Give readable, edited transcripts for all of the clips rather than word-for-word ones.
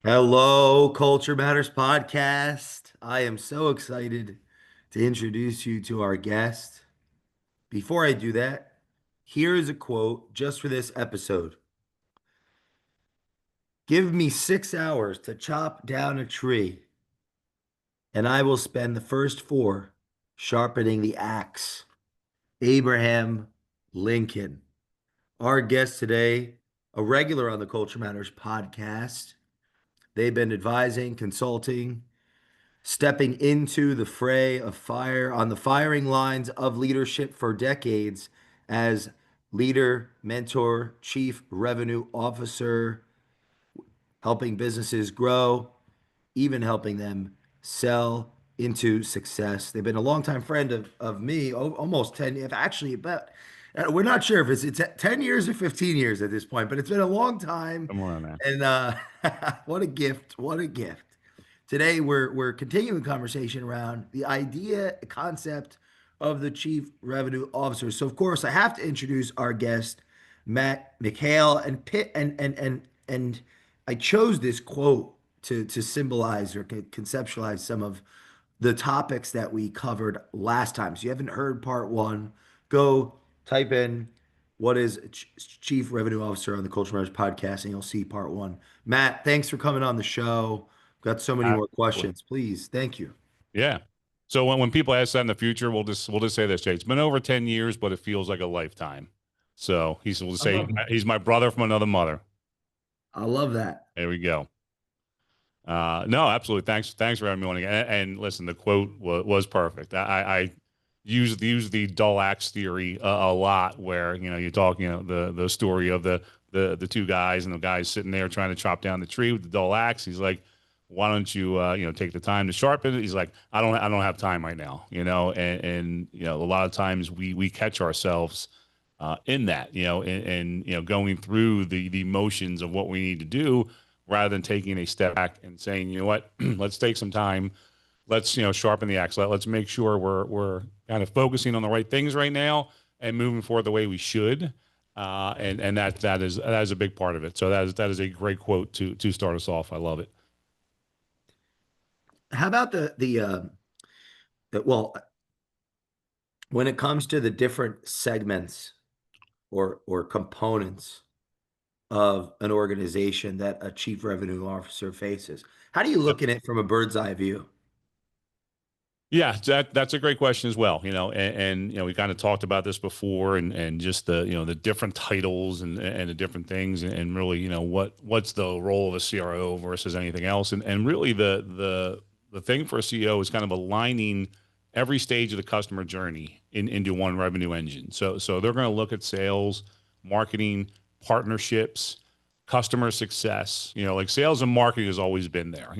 Hello, Culture Matters Podcast. I am so excited to introduce you to our guest. Before I do that, here is a quote just for this episode. Give me 6 hours to chop down a tree, and I will spend the first four sharpening the axe. Abraham Lincoln. Our guest today, a regular on the Culture Matters Podcast. They've been advising, consulting, stepping into the fray of fire on the firing lines of leadership for decades as leader, mentor, chief revenue officer, helping businesses grow, even helping them sell into success. They've been a longtime friend of me, almost 10, if actually about, we're not sure if it's 10 years or 15 years at this point, but it's been a long time. Somewhere on that. And what a gift, what a gift. Today we're continuing the conversation around the idea, concept of the chief revenue officer. So of course I have to introduce our guest, Matt McHale, and I chose this quote to symbolize or conceptualize some of the topics that we covered last time. So you haven't heard part one, go type in what is Chief Revenue Officer on the Culture Matters podcast, and you'll see part one. Matt, thanks for coming on the show. Got so many more Absolutely. questions. Please, thank you. Yeah. So when people ask that in the future, we'll just say this, Jay. It's been over 10 years, but it feels like a lifetime. So we'll I say love that. he's my brother from another mother. I love that. There we go. No, absolutely. Thanks for having me on again. And listen, the quote was perfect. I use the dull axe theory a lot, where you talk, the story of the two guys, and the guy's sitting there trying to chop down the tree with the dull axe. He's like, why don't you take the time to sharpen it? He's like, I don't have time right now, and a lot of times we catch ourselves in that, and going through the motions of what we need to do, rather than taking a step back and saying, you know what, let's take some time. Let's, sharpen the axe. Let's make sure we're kind of focusing on the right things right now and moving forward the way we should. And that is a big part of it. So that is a great quote to start us off. I love it. How about well, when it comes to the different segments or components of an organization that a chief revenue officer faces, how do you look at it from a bird's eye view? Yeah, that's a great question as well. We kind of talked about this before, and just the different titles and the different things, and really, what's the role of a CRO versus anything else, and really the thing for a CEO is kind of aligning every stage of the customer journey into one revenue engine. So they're going to look at sales, marketing, partnerships, customer success. Like sales and marketing has always been there.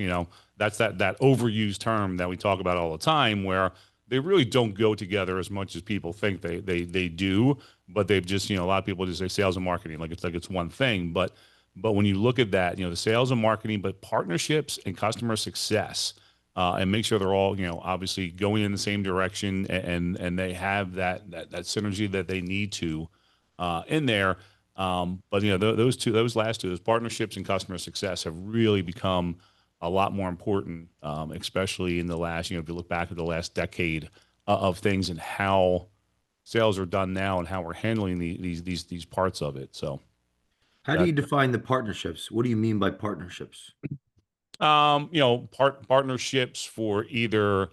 That's that overused term that we talk about all the time, where they really don't go together as much as people think they do. But they've just, a lot of people just say sales and marketing like it's one thing. But when you look at that, the sales and marketing, but partnerships and customer success, and make sure they're all, obviously going in the same direction, and they have that synergy that they need to in there. But those last two, those partnerships and customer success, have really become a lot more important, especially in the last, if you look back at the last decade of things, and how sales are done now, and how we're handling these parts of it. So How do that you define the partnerships? What do you mean by partnerships? partnerships for either,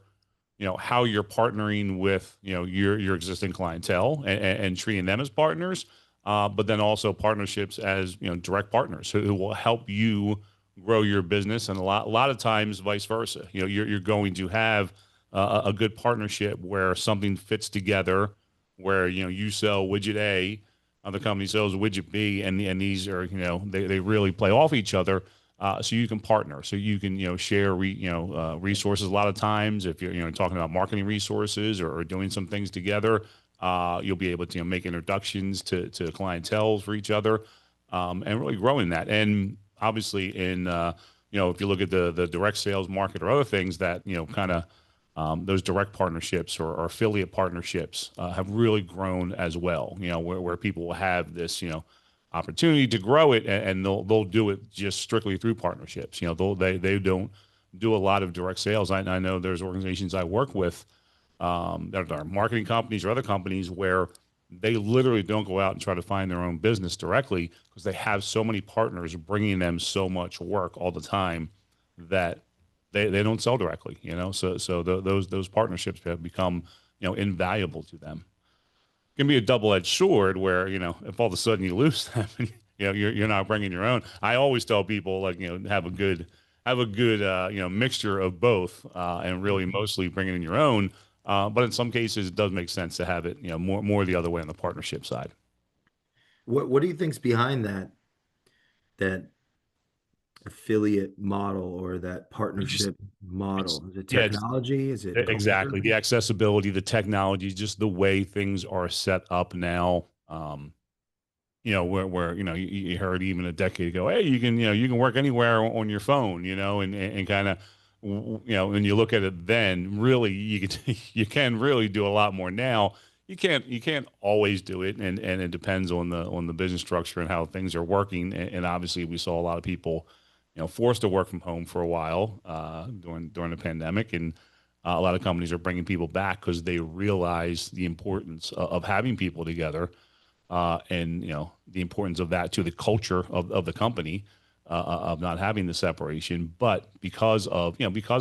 how you're partnering with, your existing clientele, and treating them as partners, but then also partnerships as, direct partners who will help you grow your business, and a lot of times vice versa. You're going to have a good partnership where something fits together, where you sell widget A, other company sells widget B, and these are, they really play off each other. So you can partner, so you can, share resources. A lot of times, if you're, talking about marketing resources, or doing some things together, you'll be able to, make introductions to clientele for each other, and really growing that. And obviously, if you look at the direct sales market or other things, that, kind of, those direct partnerships, or affiliate partnerships, have really grown as well. Where people will have this, opportunity to grow it, and they'll do it just strictly through partnerships. They don't do a lot of direct sales. I know there's organizations I work with that are marketing companies or other companies where they literally don't go out and try to find their own business directly because they have so many partners bringing them so much work all the time that they don't sell directly, those partnerships have become, invaluable to them. Can be a double-edged sword where, if all of a sudden you lose them, you're not bringing your own. I always tell people, like, have a good mixture of both, and really mostly bringing in your own. But in some cases, it does make sense to have it, more the other way on the partnership side. What do you think's behind that affiliate model or that It's just, partnership it's model? Is it yeah, it's technology? Is it culture? exactly the accessibility, the technology, just the way things are set up now. Where you heard even a decade ago, hey, you can work anywhere on your phone, and kind of, when you look at it, then really you can you can really do a lot more now. You can't always do it, and it depends on the business structure and how things are working. And obviously, we saw a lot of people, forced to work from home for a while during the pandemic, and a lot of companies are bringing people back because they realize the importance of having people together, and the importance of that to the culture of the company, of not having the separation. But because of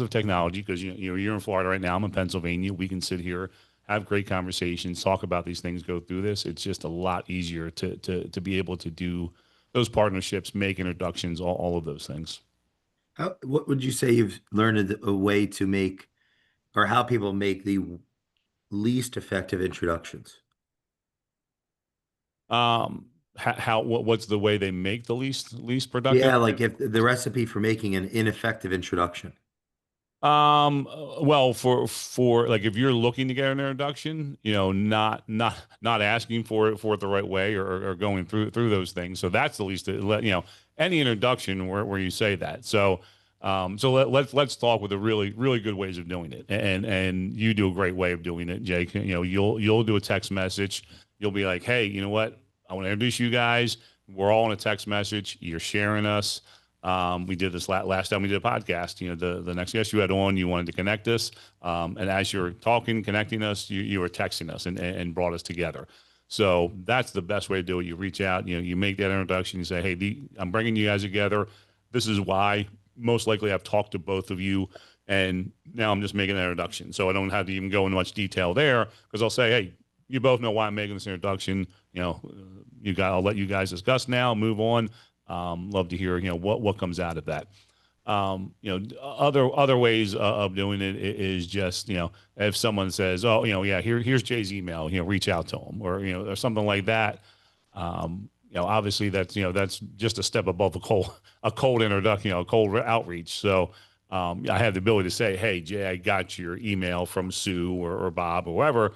technology, because you're in Florida right now, I'm in Pennsylvania, we can sit here, have great conversations, talk about these things, go through this. It's just a lot easier to be able to do those partnerships, make introductions, all of those things. What would you say you've learned a way to make, or how people make the least effective introductions? What's the way they make the least productive? Yeah, like if the recipe for making an ineffective introduction. Well, for like, if you're looking to get an introduction, not asking for it the right way, or going through those things. So that's the least, any introduction where you say that. So let's talk with the really really good ways of doing it. And you do a great way of doing it, Jake. You'll do a text message. You'll be like, hey, you know what? I want to introduce you guys. We're all in a text message. You're sharing us. We did this last time we did a podcast. The next guest you had on, you wanted to connect us, and as you're talking, connecting us, you were texting us, and brought us together. So that's the best way to do it. You reach out, you make that introduction. You say, hey, I'm bringing you guys together. This is why. Most likely, I've talked to both of you, and now I'm just making an introduction. So I don't have to even go into much detail there, because I'll say, hey, you both know why I'm making this introduction. I'll let you guys discuss now. Move on. Love to hear what comes out of that. Other ways of doing it is just, if someone says, oh, yeah, here's Jay's email, reach out to him, or something like that. Obviously that's just a step above a cold introduction, a cold outreach. So I have the ability to say, hey, Jay, I got your email from Sue or Bob or whoever.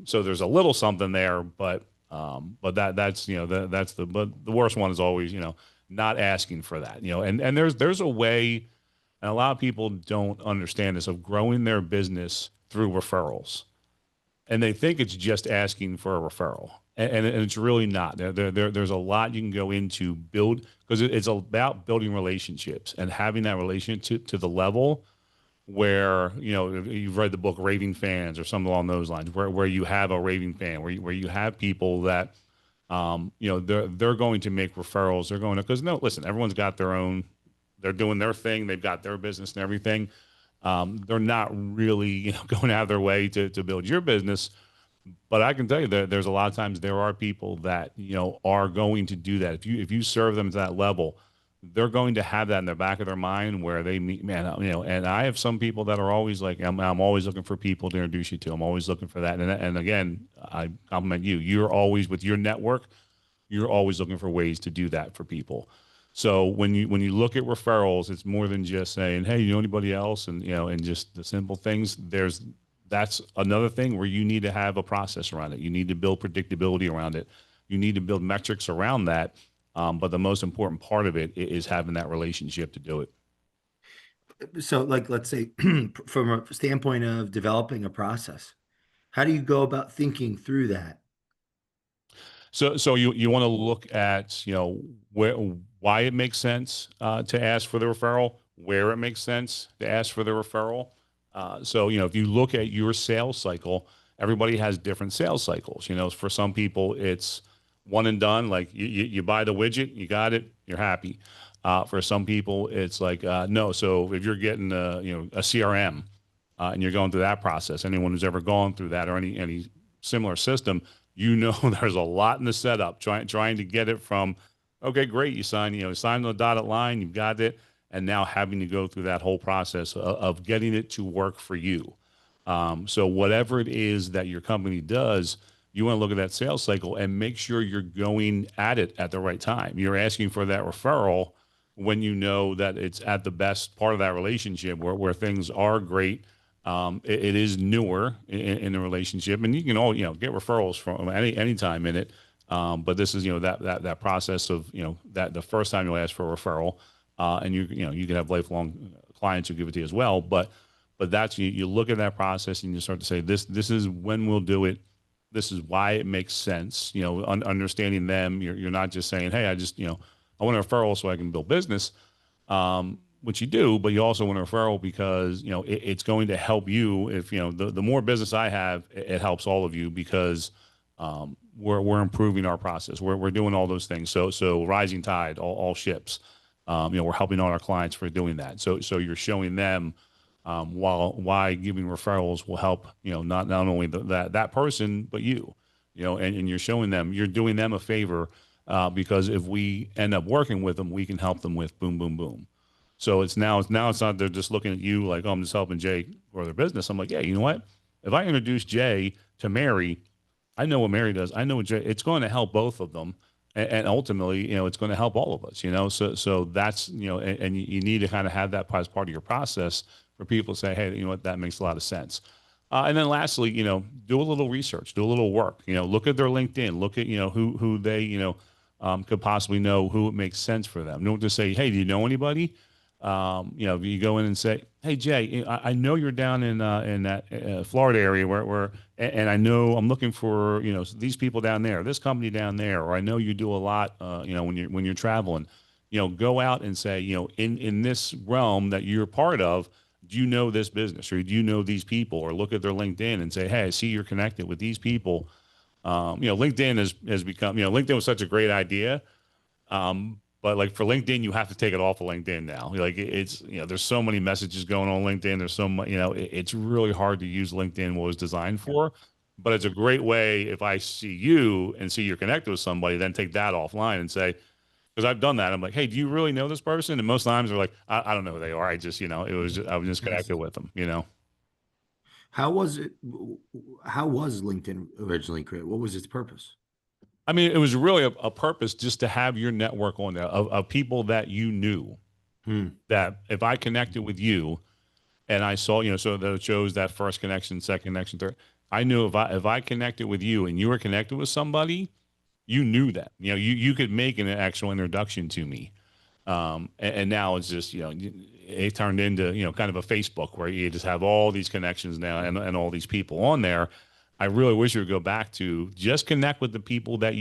So there's a little something there, but the worst one is always, not asking for that, and there's a way, and a lot of people don't understand this, of growing their business through referrals, and they think it's just asking for a referral, and it's really not. There's a lot you can go into build, because it's about building relationships and having that relationship to the level where, you've read the book Raving Fans or something along those lines, where you have a raving fan, where you have people that, they're going to make referrals. They're going to, because, no, listen, everyone's got their own, they're doing their thing, they've got their business and everything. They're not really, going out of their way to build your business. But I can tell you that there's a lot of times there are people that, are going to do that. If you serve them to that level, they're going to have that in the back of their mind, where they meet, man, and I have some people that are always like, I'm always looking for people to introduce you to. I'm always looking for that. And again, I compliment you. You're always, with your network, you're always looking for ways to do that for people. So when you look at referrals, it's more than just saying, hey, you know anybody else? And just the simple things. That's another thing where you need to have a process around it. You need to build predictability around it. You need to build metrics around that. But the most important part of it is having that relationship to do it. So, like, let's say, from a standpoint of developing a process, how do you go about thinking through that? So you want to look at, where why it makes sense to ask for the referral, where it makes sense to ask for the referral. So if you look at your sales cycle, everybody has different sales cycles. For some people it's one and done. Like you buy the widget, you got it, you're happy. For some people, it's like no. So if you're getting a CRM and you're going through that process, anyone who's ever gone through that or any similar system, there's a lot in the setup trying to get it from okay, great, sign the dotted line, you've got it, and now having to go through that whole process of getting it to work for you. So whatever it is that your company does, you want to look at that sales cycle and make sure you're going at it at the right time. You're asking for that referral when you know that it's at the best part of that relationship where things are great. It is newer in the relationship, and you can all get referrals from any time in it. But this is that process of that the first time you'll ask for a referral, and you can have lifelong clients who give it to you as well. But that's you look at that process and you start to say this is when we'll do it. This is why it makes sense. Understanding them. You're not just saying, hey, I want a referral so I can build business, which you do, but you also want a referral because it's going to help you. If the more business I have, it helps all of you because we're improving our process. We're doing all those things. So rising tide, all ships. We're helping all our clients for doing that. So you're showing them why giving referrals will help. Not only that person, but you. And you're showing them, you're doing them a favor because if we end up working with them, we can help them with boom, boom, boom. So it's not they're just looking at you like, oh, I'm just helping Jay or their business. I'm like, yeah, you know what? If I introduce Jay to Mary, I know what Mary does. I know what Jay. It's going to help both of them, and ultimately, it's going to help all of us. So that's and you need to kind of have that as part of your process for people to say, hey, you know what, that makes a lot of sense. And then lastly, do a little research, do a little work. Look at their LinkedIn, look at who they could possibly know who it makes sense for them. Don't just say, hey, do you know anybody? If you go in and say, "Hey Jay, I know you're down in that Florida area and I know I'm looking for these people down there, this company down there, or I know you do a lot, when you're traveling, go out and say, in this realm that you're part of, do you know this business or do you know these people, or look at their LinkedIn and say, hey, I see you're connected with these people. LinkedIn has become, LinkedIn was such a great idea. But like for LinkedIn, you have to take it off of LinkedIn now. Like it's, there's so many messages going on LinkedIn. There's so much, it's really hard to use LinkedIn what it was designed for. But it's a great way if I see you and see you're connected with somebody, then take that offline and say, because I've done that. I'm like, hey, do you really know this person? And most times they're like, I don't know who they are. I just, I was just connected Yes. with them. How was it? How was LinkedIn originally created? What was its purpose? I mean, it was really a purpose just to have your network on there of people that you knew Hmm. that if I connected with you, and I saw, so that it shows that first connection, second connection, third. I knew if I connected with you and you were connected with somebody, you knew that. You could make an actual introduction to me. And now it's just, it turned into, kind of a Facebook where you just have all these connections now and all these people on there. I really wish you would go back to just connect with the people that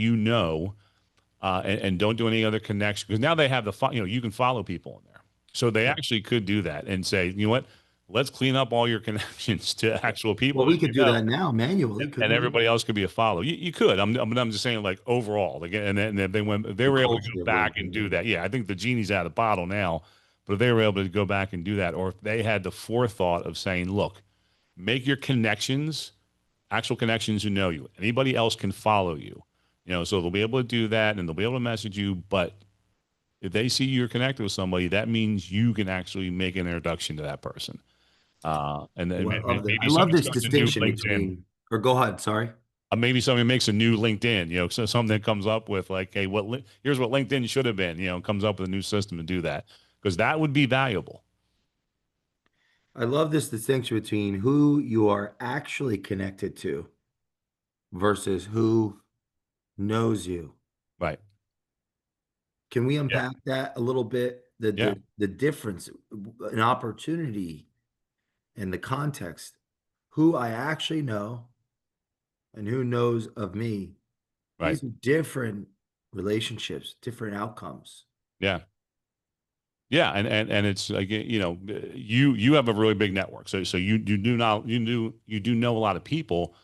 and don't do any other connection because now they have you can follow people in there. So they Yeah. actually could do that and say, you know what, let's clean up all your connections to actual people Well, that we could you do know, that now manually, and couldn't we? everybody else could be a follow. You could. I'm just saying like overall, like, and then if if they The were able to culture go of back and LinkedIn. do that. Yeah, I think the genie's out of the bottle now, but if they were able to go back and do that, or if they had the forethought of saying, look, make your connections actual connections who know you. Anybody else can follow you. So they'll be able to do that and they'll be able to message you, but if they see you're connected with somebody, that means you can actually make an introduction to that person. And then Oh, I love that. I maybe love somebody this starts a new distinction LinkedIn. between, or go ahead, sorry. Maybe somebody makes a new LinkedIn, so something that comes up with like, hey, here's what LinkedIn should have been, comes up with a new system to do that because that would be valuable. I love this distinction between who you are actually connected to versus who knows you. Right. Can we Yeah. unpack that a little bit? The Yeah. the the difference, an opportunity and the context, who I actually know and who knows of me Right. These are different relationships, different outcomes. Yeah. Yeah, and it's like you have a really big network, so you do know a lot of people,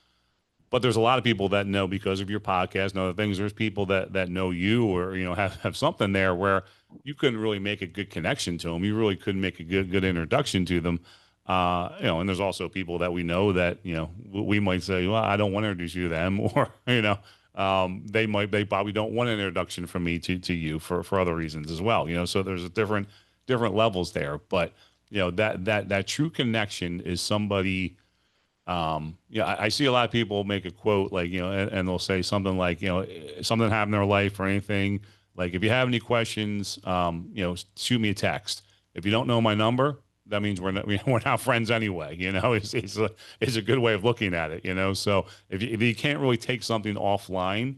but there's a lot of people that know because of your podcast and other things. There's people that know you or have something there where you couldn't really make a good connection to them. You really couldn't make a good introduction to them. And there's also people that we know that we might say, well, I don't want to introduce you to them, or they probably don't want an introduction from me to you for other reasons as well. So there's a different levels there, but that true connection is somebody. I see a lot of people make a quote like, and they'll say something like, something happened in their life or anything. Like, if you have any questions, shoot me a text. If you don't know my number, that means we're not friends anyway. It's a good way of looking at it. So if you can't really take something offline,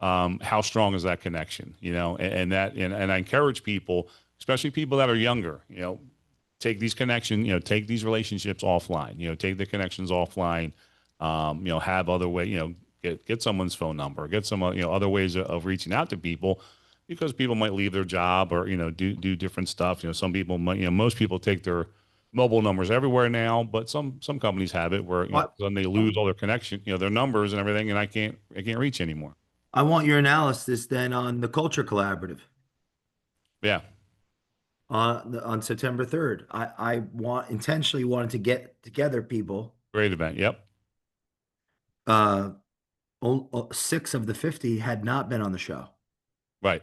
how strong is that connection? And I encourage people, especially people that are younger, take these connections, take these relationships offline, take the connections offline, have other way, get someone's phone number, get some, other ways of reaching out to people because people might leave their job or, do different stuff. Some people might, most people take their mobile numbers everywhere now, but some companies have it where, What then they lose all their connection, their numbers and everything. And I can't reach anymore. I want your analysis then on the Culture Collaborative Yeah. on September 3rd. I intentionally wanted to get together people. Great event. Yep. Uh, 6 of the 50 had not been on the show. Right.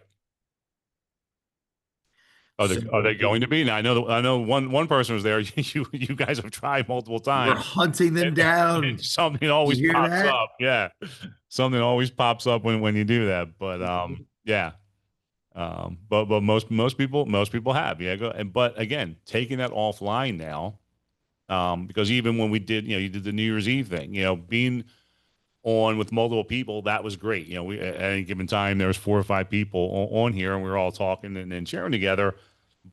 So Are they going to be? Now I know one person was there. You guys have tried multiple we're times, hunting them and down. something You always hear pops that? up. Yeah, something always pops up when you do that. But yeah. But most people have, yeah. But again, taking that offline now, because even when we did, you did the New Year's Eve thing, being on with multiple people, that was great. We at any given time there was 4 or 5 people on here, and we were all talking and sharing together.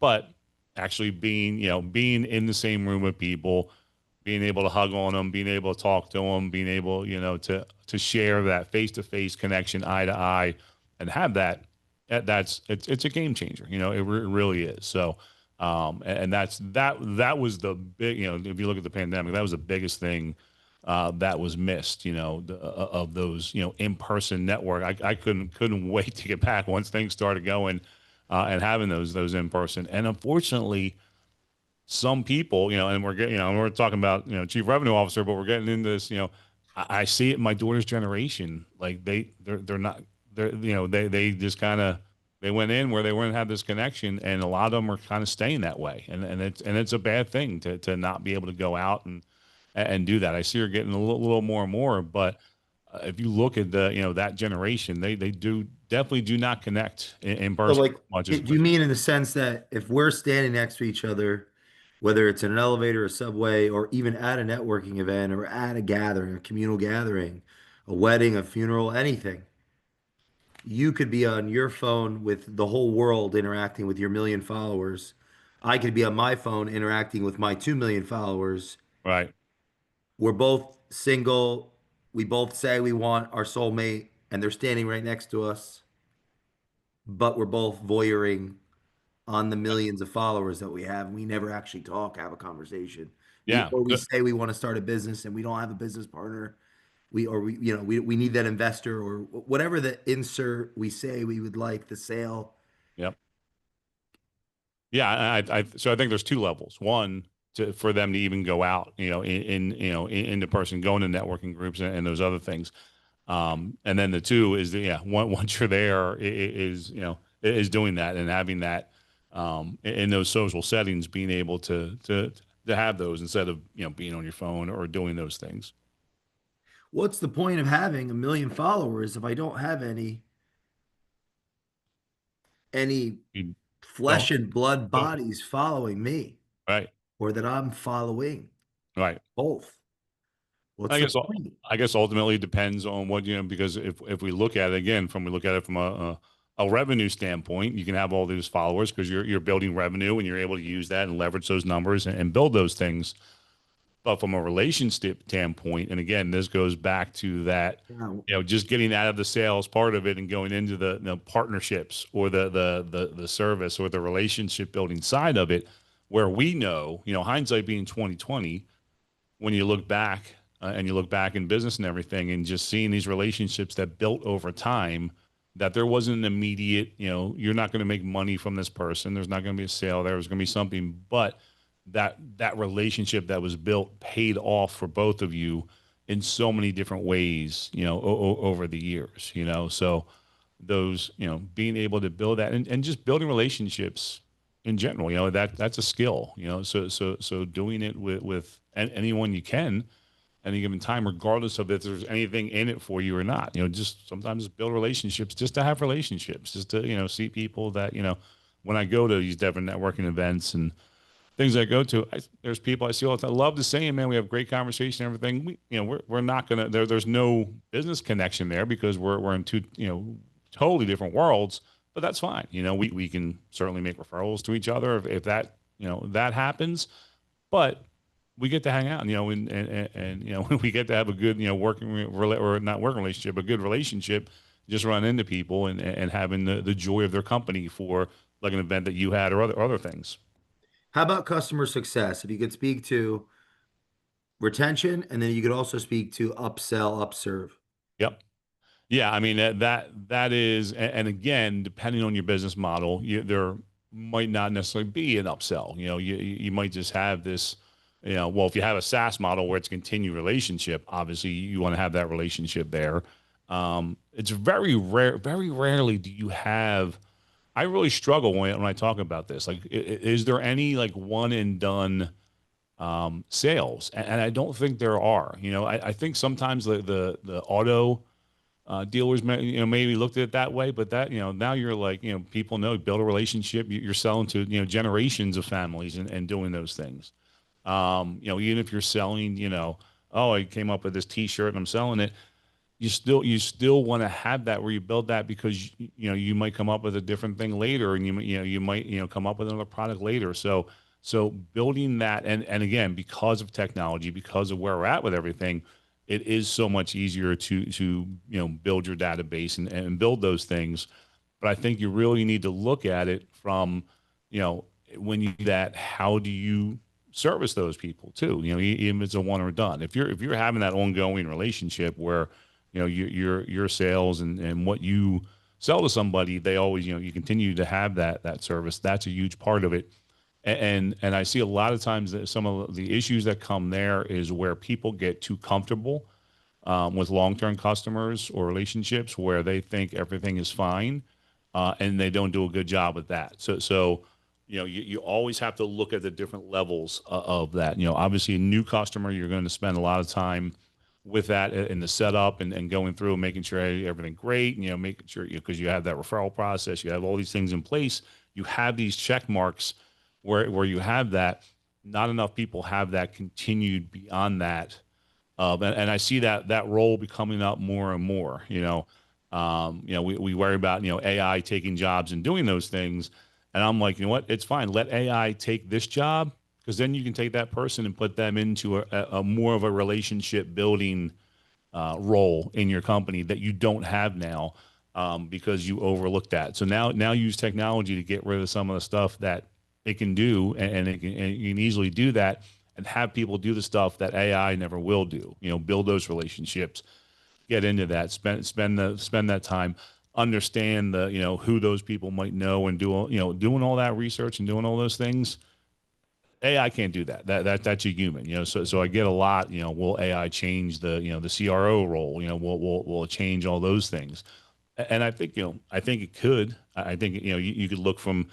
But actually being in the same room with people, being able to hug on them, being able to talk to them, being able to share that face to face connection, eye to eye, and have it's a game changer. It really is. So. And that was the big, if you look at the pandemic, that was the biggest thing that was missed, of those, in-person network. I couldn't wait to get back once things started going, and having those in person. And unfortunately, some people, and we're getting, we're talking about, chief revenue officer, but we're getting into this, I see it in my daughter's generation. Like they're not, they just kind of, they went in where they weren't have this connection, and a lot of them are kind of staying that way. And it's a bad thing to not be able to go out and do that. I see her getting a little more and more, but if you look at that generation, they do definitely do not connect in So, person like, as much do as you mean in the sense that if we're standing next to each other, whether it's in an elevator, a subway, or even at a networking event or at a gathering, a communal gathering, a wedding, a funeral, anything, you could be on your phone with the whole world interacting with your million followers. I could be on my phone interacting with my 2 million followers. right? We're both single. We both say we want our soulmate, and they're standing right next to us, but we're both voyeuring on the millions of followers that we have. We never actually talk, have a conversation. Yeah, We say we want to start a business and we don't have a business partner. We need that investor or whatever the insert we say we would like the sale. yep. Yeah, so I think there's two levels. One, for them to even go out, into person, going to networking groups and those other things. And then the two is once you're there, is doing that and having that, in those social settings, being able to have those instead of being on your phone or doing those things. What's the point of having a million followers if I don't have any You flesh don't, and blood don't bodies following me right, or that I'm following right. both? What's I the guess point? I guess ultimately it depends on what because if we look at it again we look at it from a revenue standpoint, you can have all these followers because you're building revenue and you're able to use that and leverage those numbers and build those things. But from a relationship standpoint, and again, this goes back to that, Now, just getting out of the sales part of it and going into the partnerships or the service or the relationship building side of it, where we know, hindsight being 2020, when you look back and you look back in business and everything and just seeing these relationships that built over time, that there wasn't an immediate, you're not going to make money from this person. There's not going to be a sale. There's going to be something, but that relationship that was built paid off for both of you in so many different ways, over the years, so those, being able to build that and just building relationships in general, that's a skill, so doing it with anyone you can any given time, regardless of if there's anything in it for you or not, just sometimes build relationships just to have relationships, just to, see people that, when I go to these different networking events and things I go to, there's people I see all the time. I love the saying, man, we have great conversation and everything. We're not going to, there's no business connection there because we're in two, totally different worlds, but that's fine. We can certainly make referrals to each other if that, that happens, but we get to hang out, and we get to have a good, or not working relationship, a good relationship, just run into people and having the joy of their company for like an event that you had or other things. how about customer success? If you could speak to retention, and then you could also speak to upsell, upserve. Yep. Yeah, I mean that is, and again, depending on your business model, there might not necessarily be an upsell. You might just have this, well, if you have a SaaS model where it's a continued relationship, obviously you want to have that relationship there. It's very rare, very rarely do you have. I really struggle when I talk about this. Like, is there any like one and done sales? And I don't think there are. I think sometimes the auto dealers maybe looked at it that way, but that, now you're like, people know, build a relationship. You're selling to, generations of families and doing those things. Even if you're selling, oh, I came up with this T-shirt and I'm selling it. You still want to have that where you build that because you might come up with a different thing later, and you might come up with another product later. So building that, and again, because of technology, because of where we're at with everything, it is so much easier to build your database and build those things. But I think you really need to look at it from, when you do that, how do you service those people too? Even if it's a one or done. If you're having that ongoing relationship where, your sales and what you sell to somebody, they always, you continue to have that service. That's a huge part of it. And I see a lot of times that some of the issues that come there is where people get too comfortable with long-term customers or relationships where they think everything is fine, and they don't do a good job with that. So you always have to look at the different levels of that. Obviously a new customer, you're going to spend a lot of time with that in the setup and going through and making sure everything great, making sure, because you have that referral process, you have all these things in place, you have these check marks where you have that. Not enough people have that continued beyond that. And I see that role becoming up more and more. We worry about AI taking jobs and doing those things, and I'm like, you know what? It's fine. Let AI take this job, because then you can take that person and put them into a more of a relationship building role in your company that you don't have now, because you overlooked that. So now use technology to get rid of some of the stuff that it can do, and you can easily do that and have people do the stuff that AI never will do. Build those relationships, get into that, spend that time, understand who those people might know, and doing all that research and doing all those things. AI can't do that. That's a human. So I get a lot. Will AI change the CRO role? Will it change all those things? And I think it could. I think you could look from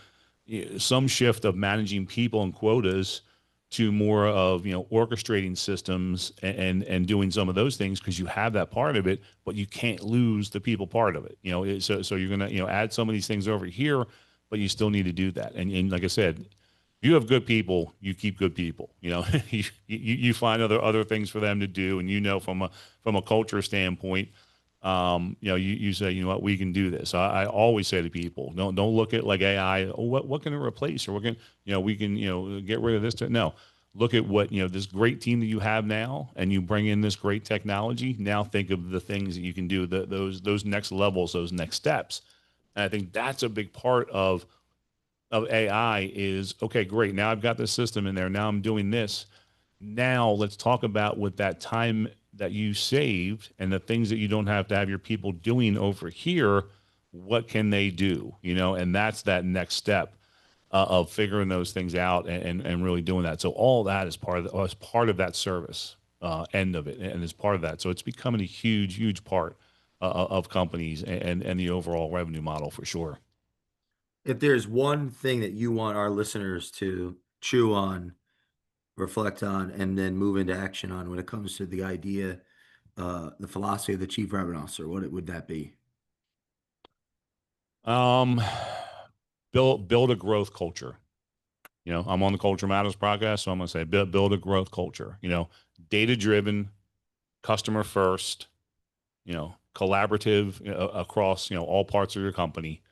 some shift of managing people and quotas to more of orchestrating systems and doing some of those things, because you have that part of it, but you can't lose the people part of it. So you're gonna add some of these things over here, but you still need to do that. And like I said, you have good people, you keep good people. You find other things for them to do, and from a culture standpoint, you say, what, we can do this. I always say to people, don't look at like AI. Oh, what can it replace, or what can we can get rid of this? No, look at what, this great team that you have now, and you bring in this great technology. Now think of the things that you can do, those next levels, those next steps. And I think that's a big part of AI is, okay, great. Now I've got this system in there. Now I'm doing this. Now let's talk about with that time that you saved and the things that you don't have to have your people doing over here. What can they do? And that's that next step of figuring those things out and really doing that. So all that is part of that service end of it, and is part of that. So it's becoming a huge, huge part of companies and the overall revenue model for sure. If there's one thing that you want our listeners to chew on, reflect on, and then move into action on when it comes to the idea, the philosophy of the chief revenue officer, would that be? Um, build a growth culture. I'm on the Culture Matters podcast, so I'm going to say build a growth culture. Data driven, customer first. Collaborative across all parts of your company.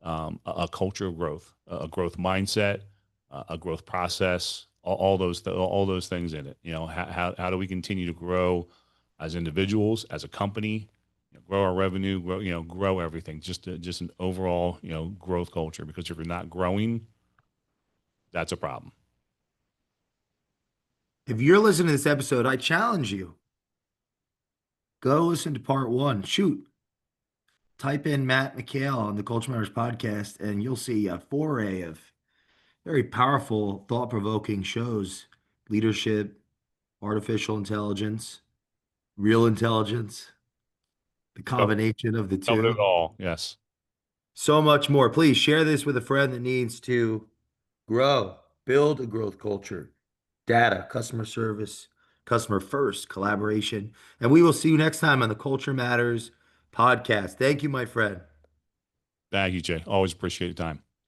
A culture of growth, a growth mindset, a growth process. All those things in it. How do we continue to grow as individuals, as a company? Grow our revenue, grow everything. Just an overall growth culture. Because if you're not growing, that's a problem. If you're listening to this episode, I challenge you, go listen to part one. Shoot, type in Matt McHale on the Culture Matters podcast, and you'll see a foray of very powerful, thought-provoking shows: leadership, artificial intelligence, real intelligence, the Covered, combination of the covered it two. all. Yes. So much more. Please share this with a friend that needs to grow, build a growth culture, data, customer service, customer first, collaboration. And we will see you next time on the Culture Matters podcast. Thank you, my friend. Thank you, Jay. Always appreciate your time.